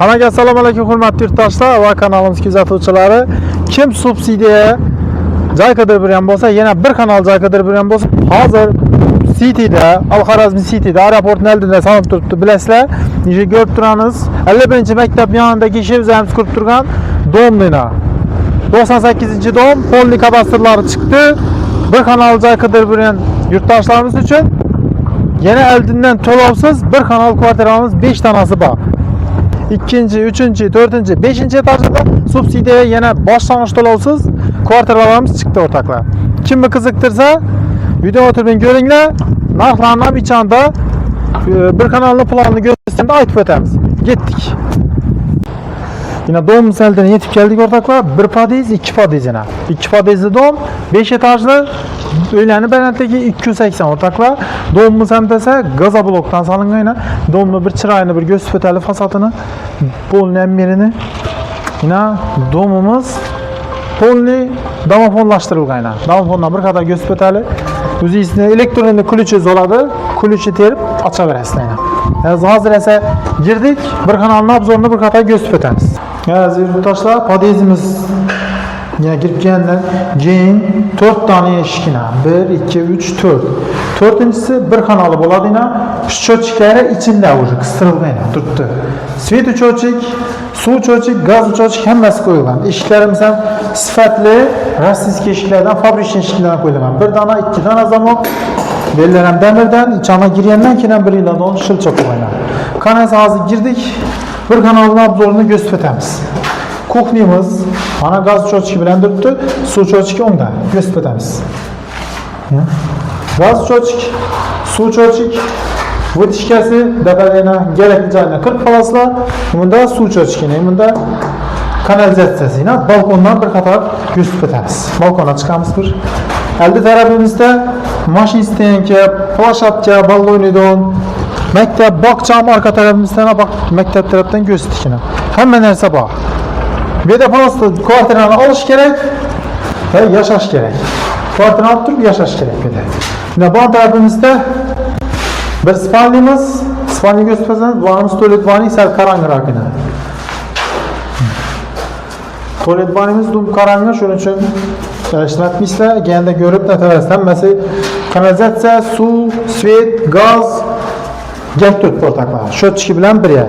Hammaga assalomu alaykum hurmatli yurtdoshlar va kanalimiz kuzatuvchilari. Kim subsidiya joy qidirib yurgan bo'lsa, yana bir kanal joy qidirib yurgan bo'lsa, hozir City'da, Al-Xorazm City'da aeroportning oldida sanab turibdi, bilasizlar. Nega ko'rib turamiz? 51-maktab yonidagi ish o'zimiz ko'rib turgan domnina. 98-dom polni kadastrlari chiqdi. Bir kanal joy qidirib yurgan yurtdoshlarimiz uchun yana oldindan to'lovsiz bir kanal kvartiramiz 5 tanasi bor. 2-chi, 3-chi, 4-chi, 5-chi etajda subsidiya yana boshlang'ich to'lovsiz kvartiralarimiz chiqdi o'rtoqlar. Kimni qiziqtirsa, video o'tirib ko'ringlar. Narxlarni ham ichanda bir kanalning planini ko'rsatishda aytib o'tamiz. Ketdik. Yine dom misaldan yetib keldik o'rtoqlar. 1 podez, 2 podez yana. 2 podezli dom, 5 etajli uylarning balandligi 280 o'rtoqlar. Domimiz ham desa gazoblokdan solingan. Domni bir chiroyini, bir ko'z o'tali fasadini, polni merini. Yine domimiz polni domofonlashtirilgan. Domofondan bir qadar ko'z o'tali. O'zingizning elektron ключingiz bo'ladi. Ключni terib ochaverasizlar. Hozir esa girdik, bir kanalning obzorini bir qator ko'rsatib o'tamiz. Aziz yurtdoshlar, podezimiz yana kirib kelgandan keyin 4 tane eshikina. 1, 2, 3, 4. 4-inchisi bir kanali bo'ladi. Счетчиklari ichida уже qistirilgan turibdi. Svet uchovchik, suv uchovchik, gaz uchovchik hammasi qo'yilgan. Eshiklarimiz ham sifatli rossiyskiy eshiklardan, fabrikniy eshiklardan qo'yilgan. Bir dona, 2 dona zamok. Bellar ham damirdan, ichama girgandan keyin bir yildan shilcha qo'ygan. Qanasi hozir girdik. Bir kanalning obzorini ko'rsatib o'tamiz. Kuxnyamiz mana gaz uchovchigi bilan turibdi, suv uchovchigi o'ngda ko'rsatib o'tamiz. Gaz uchovchik, suv uchovchik, o'tishkasi dabalana kerakli joyini qilib qolasizlar. Bunda suv uchovchigini, bunda kanalizatsiyasini balkondan bir qator ko'rsatib o'tamiz. Balkonga chiqamiz bir. Aldi tarafimizda mashinisttenka, plashatka, balloynidon, maktab, bog'cham orqa tarafimizdan maktab tarafdan ko'rsatishini. Hamma narsa bor. Bu yerda просто kvartirani olish kerak va yashash kerak. Kvartirani olib turib yashash kerak bu yerda. Mana bu tarafimizda bir spalnimiz, spalni ko'rsatsangiz, vanamiz tualet vani sal qarangroqina. Tualet vanimiz dum qarangroq, shuning uchun ishlatmışlar. Genda ko'rib nataverasiz. Hammasi kanalizatsiya, suv, svet, gaz, gap turibdi o'rtoqlar. Счетчики bilan birga.